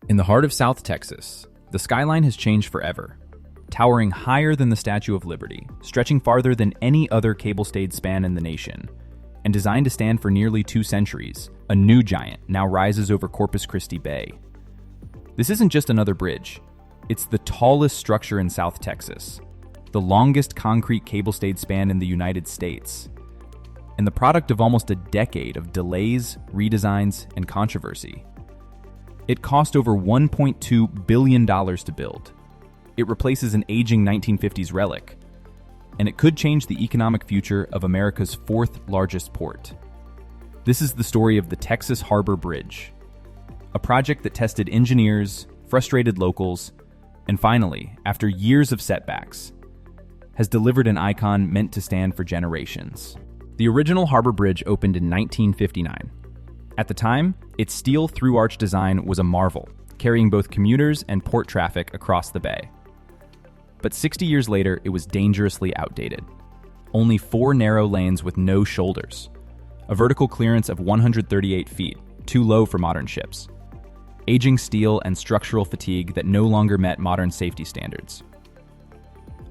In the heart of South Texas, the skyline has changed forever. Towering higher than the Statue of Liberty, stretching farther than any other cable-stayed span in the nation, and designed to stand for nearly 2 centuries, a new giant now rises over Corpus Christi Bay. This isn't just another bridge. It's the tallest structure in South Texas, the longest concrete cable-stayed span in the United States, and the product of almost a decade of delays, redesigns, and controversy. It cost over $1.2 billion to build. It replaces an aging 1950s relic, and it could change the economic future of America's 4th largest port. This is the story of the Texas Harbor Bridge, a project that tested engineers, frustrated locals, and finally, after years of setbacks, has delivered an icon meant to stand for generations. The original Harbor Bridge opened in 1959. At the time, its steel through-arch design was a marvel, carrying both commuters and port traffic across the bay. But 60 years later, it was dangerously outdated. Only 4 narrow lanes with no shoulders, a vertical clearance of 138 feet, too low for modern ships, aging steel and structural fatigue that no longer met modern safety standards.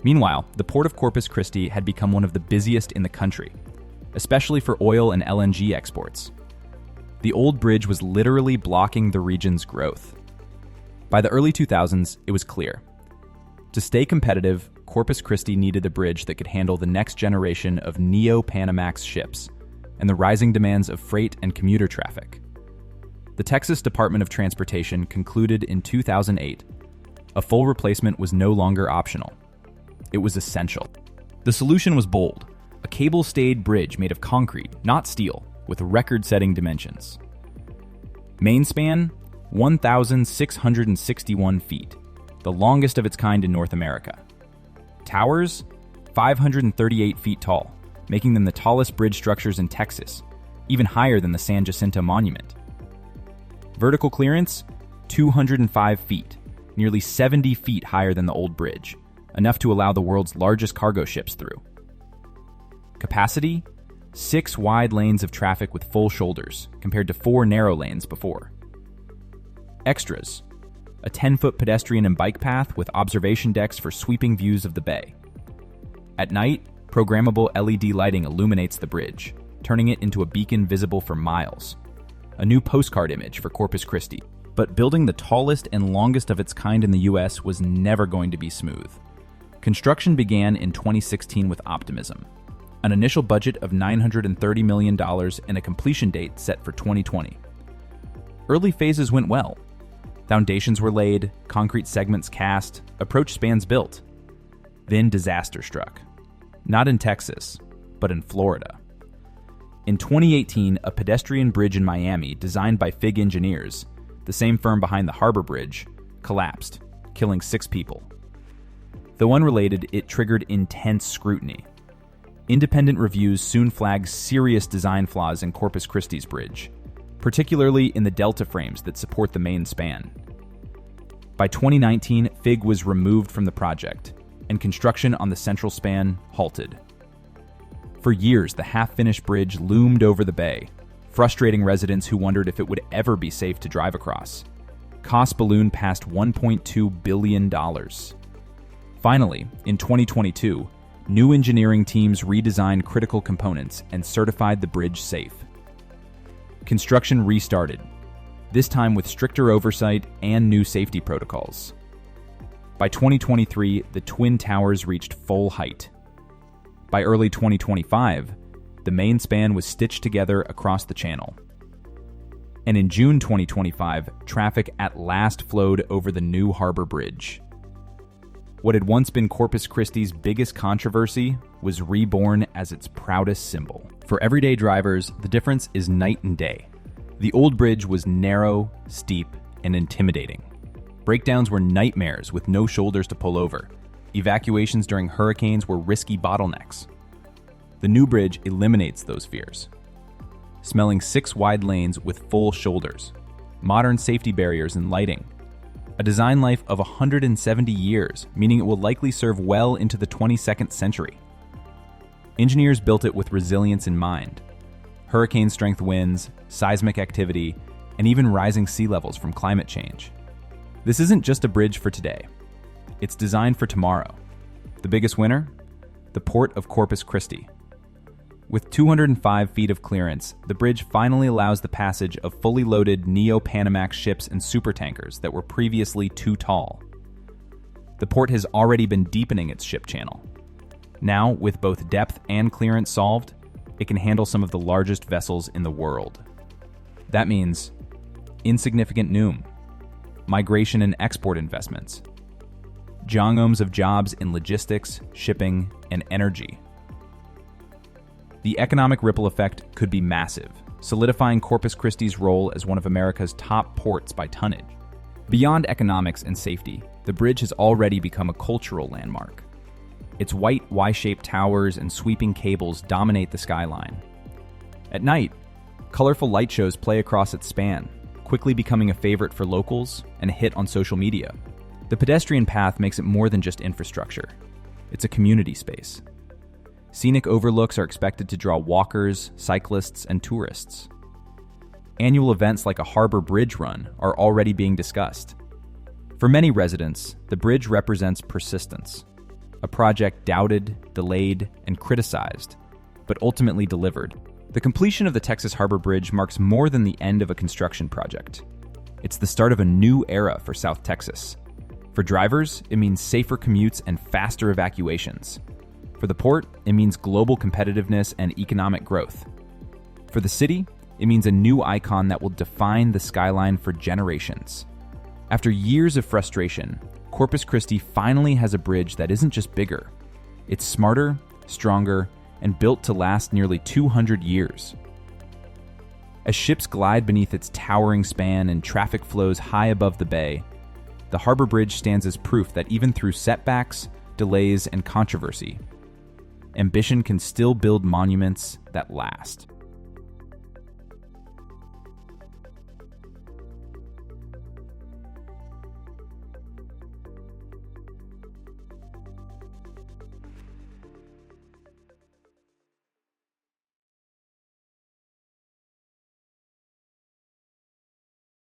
Meanwhile, the port of Corpus Christi had become one of the busiest in the country, especially for oil and LNG exports. The old bridge was literally blocking the region's growth. By the early 2000s, it was clear. To stay competitive, Corpus Christi needed a bridge that could handle the next generation of Neo-Panamax ships and the rising demands of freight and commuter traffic. The Texas Department of Transportation concluded in 2008 a full replacement was no longer optional. It was essential. The solution was bold: a cable-stayed bridge made of concrete, not steel, with record-setting dimensions. Main span, 1,661 feet, the longest of its kind in North America. Towers, 538 feet tall, making them the tallest bridge structures in Texas, even higher than the San Jacinto Monument. Vertical clearance, 205 feet, nearly 70 feet higher than the old bridge, enough to allow the world's largest cargo ships through. Capacity, 6 wide lanes of traffic with full shoulders, compared to 4 narrow lanes before. Extras, a 10-foot pedestrian and bike path with observation decks for sweeping views of the bay. At night, programmable LED lighting illuminates the bridge, turning it into a beacon visible for miles. A new postcard image for Corpus Christi. But building the tallest and longest of its kind in the US was never going to be smooth. Construction began in 2016 with optimism. An initial budget of $930 million and a completion date set for 2020. Early phases went well. Foundations were laid, concrete segments cast, approach spans built. Then disaster struck. Not in Texas, but in Florida. In 2018, a pedestrian bridge in Miami, designed by FIG Engineers, the same firm behind the Harbor Bridge, collapsed, killing 6 people. Though unrelated, it triggered intense scrutiny. Independent reviews soon flagged serious design flaws in Corpus Christi's bridge, particularly in the delta frames that support the main span. By 2019, FIG was removed from the project, and construction on the central span halted. For years, the half-finished bridge loomed over the bay, frustrating residents who wondered if it would ever be safe to drive across. Costs ballooned past $1.2 billion. Finally, in 2022, new engineering teams redesigned critical components and certified the bridge safe. Construction restarted, this time with stricter oversight and new safety protocols. By 2023, the Twin Towers reached full height. By early 2025, the main span was stitched together across the channel. And in June 2025, traffic at last flowed over the new Harbor Bridge. What had once been Corpus Christi's biggest controversy was reborn as its proudest symbol. For everyday drivers, the difference is night and day. The old bridge was narrow, steep, and intimidating. Breakdowns were nightmares with no shoulders to pull over. Evacuations during hurricanes were risky bottlenecks. The new bridge eliminates those fears. Smelling 6 wide lanes with full shoulders, modern safety barriers and lighting, a design life of 170 years, meaning it will likely serve well into the 22nd century. Engineers built it with resilience in mind. Hurricane-strength winds, seismic activity, and even rising sea levels from climate change. This isn't just a bridge for today. It's designed for tomorrow. The biggest winner? The port of Corpus Christi. With 205 feet of clearance, the bridge finally allows the passage of fully loaded Neo-Panamax ships and supertankers that were previously too tall. The port has already been deepening its ship channel. Now, with both depth and clearance solved, it can handle some of the largest vessels in the world. That means insignificant noom, migration and export investments, jongooms of jobs in logistics, shipping, and energy. The economic ripple effect could be massive, solidifying Corpus Christi's role as one of America's top ports by tonnage. Beyond economics and safety, the bridge has already become a cultural landmark. Its white Y-shaped towers and sweeping cables dominate the skyline. At night, colorful light shows play across its span, quickly becoming a favorite for locals and a hit on social media. The pedestrian path makes it more than just infrastructure. It's a community space. Scenic overlooks are expected to draw walkers, cyclists, and tourists. Annual events like a harbor bridge run are already being discussed. For many residents, the bridge represents persistence, a project doubted, delayed, and criticized, but ultimately delivered. The completion of the Texas Harbor Bridge marks more than the end of a construction project. It's the start of a new era for South Texas. For drivers, it means safer commutes and faster evacuations. For the port, it means global competitiveness and economic growth. For the city, it means a new icon that will define the skyline for generations. After years of frustration, Corpus Christi finally has a bridge that isn't just bigger. It's smarter, stronger, and built to last nearly 200 years. As ships glide beneath its towering span and traffic flows high above the bay, the harbor bridge stands as proof that even through setbacks, delays, and controversy, ambition can still build monuments that last.